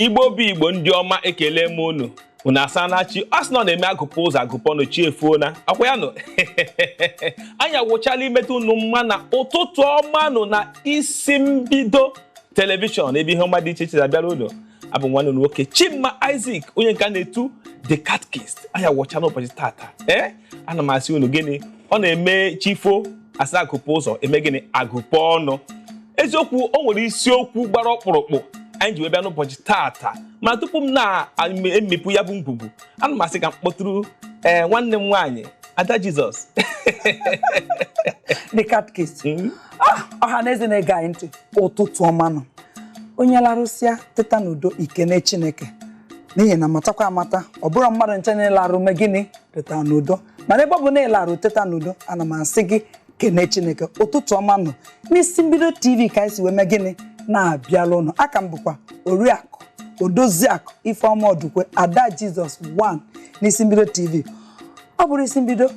Igbo bụ Igbo ndị ọma ekele m unu. Unu asanachi Arsenal na-eme agụpụ ụzọ agụpọ no chi efuona. Akwa ya no. Anya wụchala imetụ unu mma na ụtụtụ ọma nụ na isi mbido telivishọn ebe ihe ọma dị iche iche abịara unu. Abụ nwanne unu nwoke Chima Isaac onye nke na-etu The Catechist. Anya wụchala ụbọchị tata. Ana m asị unu gịnị? Ọ na-eme chifo asa agụpụ ụzọ eme gịnị agụpọ ọnụ. Eziokwu o nwere isiokwu gbara ọkpụrụkpụ anyị ji wee bịa n'ụbọchị tata ma tupu m na-emepụ ya bụ ngwugwu ana m asị ka m kpọtụrụ nwanne m nwaanyị Ada Jizọs The Catechist. Ọha na eze na-ege anyị ntị ụtụtụ ọma nọ onye larụsịa teta n'udo ikene Chineke n'ihi na matakwa amata ọ bụrụ mmadụ nche na-elarụ me gịnị teta n'udo mana ebe ọ bụ na-elarụ teta n'udo ana m asị gị kene Chineke ụtụtụ ọma nọ n'isi mbido TV ka anyị si wee mee gịnị na-abịala ụnụ aka m bụkwa Oriakụ Odoziakụ Ifeọma Ọdụkwe Ada Jizọs 1 n'isi mbido TV. Ọ bụrụ isi mbido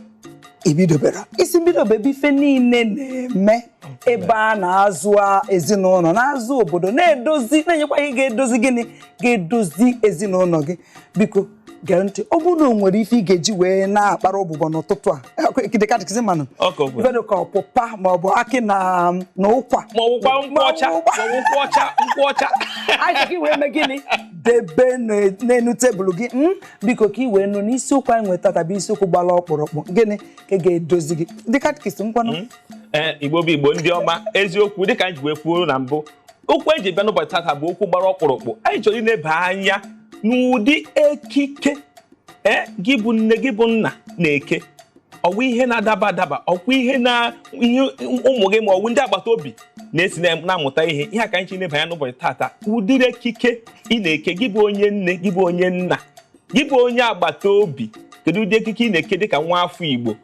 ibidobere isi mbido bụ ebe ife niile na-eme ebe a na-azụ ezinụlọ na-azụ obodo na-edozi na-enyekwa ihe ga-edozi gịnị ga-edozi ezinụlọ gị. Biko gee ntị ọ bụrụ na o nwere ife ị ga-eji wee na-akpara ọbụbọ n'ụtụtụ a The Catechist manụ ife ka ọpụpa maọbụ akị na ụkwa nkwụ ọcha anyị ka ị wee mee gịnị debe n'elu tebụl gị biko ka ị wee nụ n'isiokwu anyị nweta tabi isiokwu gbara ọkpụrụkpụ gịnị ka ga-edozi gị The Catechist nkwanụ. Igbo bụ Igbo ndị ọma eziokwu dịka anyị ji wee kwuo na mbụ okwu anyị ji bịa n'ụbọchị tata bụ okwu gbara ọkpụrụkpụ anyị chọrọ ịneba anya n'ụdị ekike gị bụ nne gị bụ nna na-eke ọwụ ihe na-adaba adaba ọkwa ihe na ihe ụmụ gị ma ọwụ ndị agbata obi na-esi na-amụta ihe aka anyị na-eba anya n'ụbọchị tata ụdịrị ekike ị na-eke gị bụ onye nne gị bụ onye nna gị bụ onye agbata obi kedu ụdị ekike ị na-eke dịka nwa afọ Igbo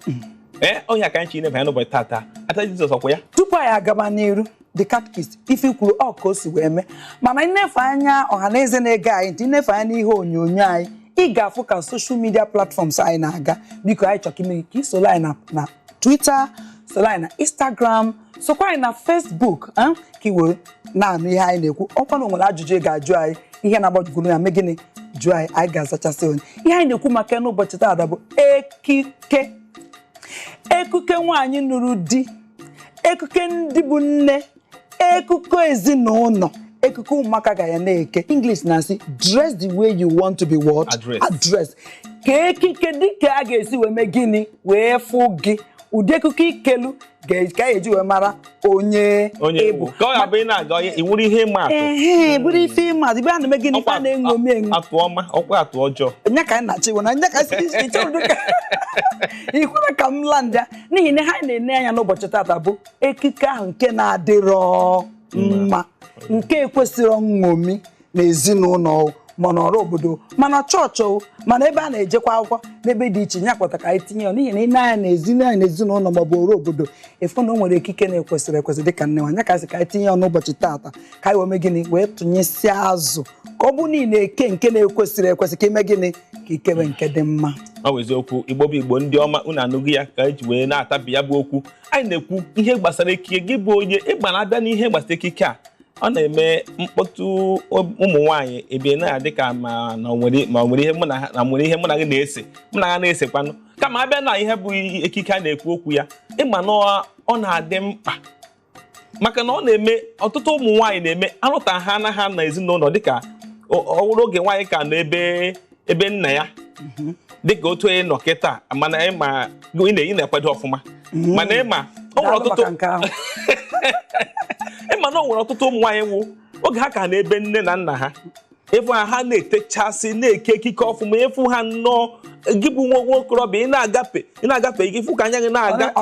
onye aka anyị na-eba anya n'ụbọchị tata Ada Jizọs ọkwa ya tupu anyị agaba n'iru The Catechist ife kwuru ọ ka o si wee mee mana nnefe anya ọha na eze na-ege anyị ntị nnefe anya n'ihe onyonyo anyị ị ga-afụ ka social media platforms anyị na-aga biko anyị chọrọ ime ka isoro anyị na Twitter soro anyị na Instagram sokwa anyị na Facebook ka iwere na-anụ ihe anyị na-ekwu ọkwa na onwere ajụjụ ị ga-ajụ anyị ihe na-agbajugoro ya mee gịnị jụọ anyị ga-azachasị onye ihe anyị na-ekwu maka n'ụbọchị taa bụ ekike nwaanyị nụrụ di ekike ndị bụ nne ekuko ezinụlọ ekuko ụmụaka ga ya na-eke English na-asị dress the way you want to be what address ka ekike dịka a ga-esi wee mee gịnị wee fụ gị ụdị ekuko ikelu ka eji wee mara onye ịbụ ka ọ ga-abụ ị na-aga iwuru ihe ịma atụ bụrụ ife ịma atụ ebe a na-eme gịnị a na-eṅomi enyo atụ ọma ọkwa atụ ọjọọ nya ka anyị na-achị na nya ka ikwere ka m landịa n'ihi na ha na-ene anya n'ụbọchị tata bụ ekike ahụ nke na-adịrọ mma nke ekwesịrọ nṅomi na ezinụlọ mana ọrụ obodo mana chọọchị mana ebe a na-ejekwa akwụkwọ n'ebe dị iche nyakpọta ka anyị tinye ya n'ihi na ị na-anya na ezinụlọ maọbụ ọrụ obodo efu na o nwere ekike na-ekwesịrị ekwesị dịka nne nwanya ka sị ka anyị tinye ya n'ụbọchị tata ka anyị wee mee gịnị wee tụnyesịa azụ ka ọ bụ niile eke nke na-ekwesịrị ekwesị ka ime gịnị ka ikebe nke dị mma. Ọ bụ eziokwu Igbo bụ Igbo ndị ọma unu anụghị ya ka eji wee na-atabi ya bụ okwu anyị na-ekwu ihe gbasara ekike gị bụ onye ịgba na-abịa n'ihe gbasara ekike a ọ na-eme mkpọtụ ụmụ nwaanyị ebe na-adị ka ma nwere ihe mụ na gị na-ese mụ na ha na-esekwanụ kama abịa na ihe bụ ekike a na-ekwu okwu ya ịma na ọ na-adị mkpa maka na ọ na-eme ọtụtụ ụmụ nwaanyị na-eme anụta ha na ha na ezinụlọ dịka ọwụrụ oge nwaanyị ka nọ ebe nna ya dịka otu onye nọ kịta mana ị na-ekwado ọfụma mana ịma o nwere ọtụtụ ụmụ nwaanyị nwụ oge ha ka na-ebe nne na nna ha efu ha na-etechasị na-eke ekike ọfụma efu ha nnọọ gị bụ nwa okorobịa ị na-agafe gị fụ ka anya gị na-aga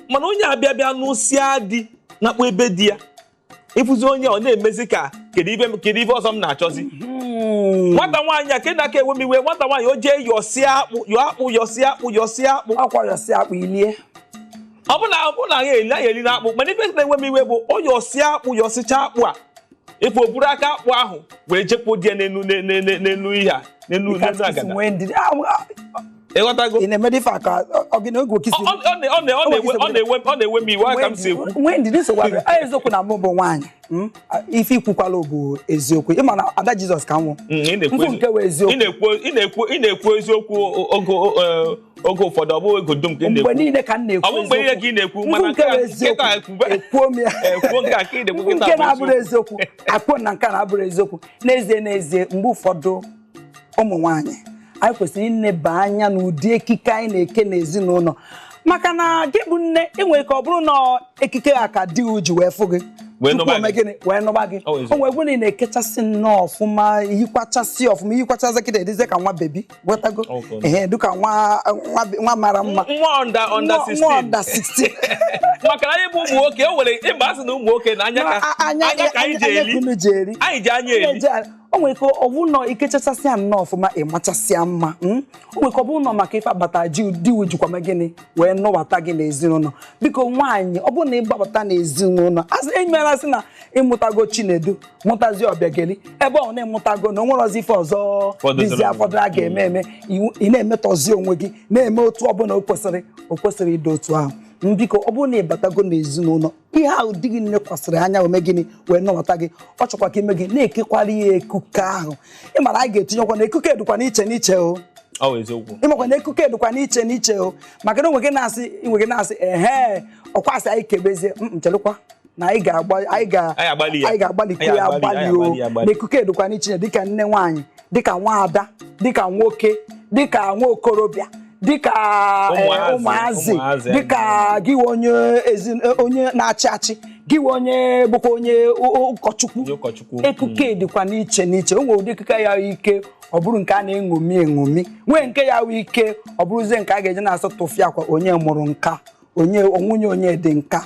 mana onye abịa n'ụsịa dị na-akpọ ebe di ya ịfụzi onye ọ na-emezi ka kedu ife ọzọ m na-achọzi nwata nwaanyị a kedụ aka enwe m iwe nwata nwaanyị o jee yọsịa akpụ akwa yọsịa akpụ ilie ọ bụ na ya eri na akpụ mana ife na-enwe m iwe bụ o yọsịcha akpụ a efu o buru aka akpụ ahụ wee jekpo di ya n'elu ihe a n'elu agada ịghọtago ị na-eme dịfa ka ọ gị na oge okisi ọ na-ewe m iwe aka m si ekwu nwee ndị nsogbu eziokwu na mụ bụ nwaanyị ife ikwukwala bụ eziokwu ịma na ada Jizọs ka nwụ mfu nke wee eziokwu ị na-ekwu eziokwu oge ụfọdụ ọ bụghị ego dum ka ị na-ekwu mgbe niile ka m na-ekwu ọ bụ mgbe ihe ka ị na-ekwu mana ekwuo m ya ekwuo nke a ka ị na-ekwu nke na-abụrụ eziokwu akwuo na nke na-abụrụ eziokwu n'ezie mgbe ụfọdụ ụmụ nwaanyị anyị kwesịrị ileba anya n'ụdị ekike anyị na-eke n'ezinụlọ maka na gị bụ nne enwere ka ọ bụrụ na ekike ha ka di uji wee fụ gị wee nụba gị o nwere ebe na ekechasị nnọọ ọfụma yikwachasị ọfụma yikwachasị kịta edize ka nwa bebi gwetago dịka nwa mara mma nwa under 16 maka na anyị bụ ụmụ nwoke o nwere ịba asị na ụmụ nwoke na anya ka anyị ji eli anya eli o nwere ka ọ bụ nọ ikechasị ya nnọọ ọfụma ịmachasịa mma o nwere ka ọ bụ nọ maka ife agbata di ujikwa ma gịnị wee nụbata gị n'ezinụlọ biko nwaanyị ọ bụrụ na ịgbabata n'ezinụlọ enyemara sị na ịmụtago Chinedu mụtazi Ọbịageli ebe ọ na-emụtago na o nwere ọzọ ife ọzọ dịzi afọdụ a ga-eme ị na-emetọzi onwe gị na-eme otu ọbụla o kwesịrị ịdị otu ahụ biko ọ bụrụ na ịbatago n'ezinụlọ ihe ahụ di gị nekwasịrị anya ome gịnị wee nọbata gị ọ chọkwa ka ime gị na-ekekwara ya ekuke ahụ ịmara anyị ga-etinyekwa na ekuke dịkwa n'iche n'iche o ịmakwa na ekuke dịkwa n'iche n'iche o maka na inwe gị na-asị ọkwasị anyị kebezie nchelekwa na anyị ga-agbalikwu ya agbalị o na ekuke dịkwa n'iche dịka nne nwaanyị dịka nwa ada dịka nwoke dịka nwa okorobịa dịka ụmụazị dịka gị onye na-achị achị gị onye bụkwa onye ụkọchukwu ekuke dịkwa n'iche n'iche o nwere ụdị ekuke ya ike ọ bụrụ nke a na-eṅomi nwee nke ya nwee ike ọ bụrụzie nke a ga-eje na-asọ tụfịa akwa onye mụrụ nka nwunye onye dị nka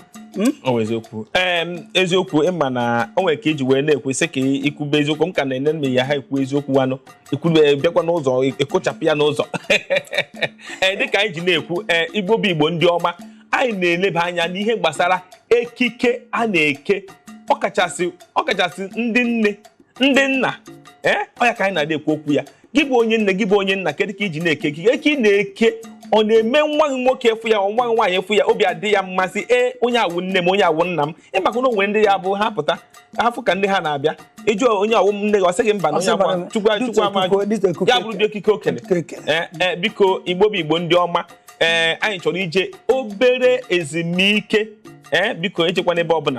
eziokwu ịma na o nwere ka iji wee na-ekwesị ka ikwube eziokwu m ka na-ene mme ya ha ekwu eziokwu anụ ikwube bịakwa n'ụzọ ekụchapụ ya n'ụzọ dịka anyị ji na-ekwu Igbo bụ Igbo ndị ọma anyị na-eleba anya n'ihe gbasara ekike a na-eke ọkachasị ndị nne ndị nna ọya ka anyị na-ekwu okwu ya gị bụ onye nne gị bụ onye nna kedu ka iji na-eke eke ị na-eke ọ na-eme nwa gị nwoke efu ya nwa gị nwaanyị efu ya obi adị ya mmasị onye awụ nne m onye awụ nna m ịmaka na onwe ndị ya bụ ha pụta hafụ ka ndị ha na-abịa ịjụ onye awụ nne gị ọ sị gị mba na onye agwa chukwu amaju ya bụrụ dị ekike okele biko Igbo bụ Igbo ndị ọma anyị chọrọ ije obere ezumike biko echekwa n'ebe ọbụla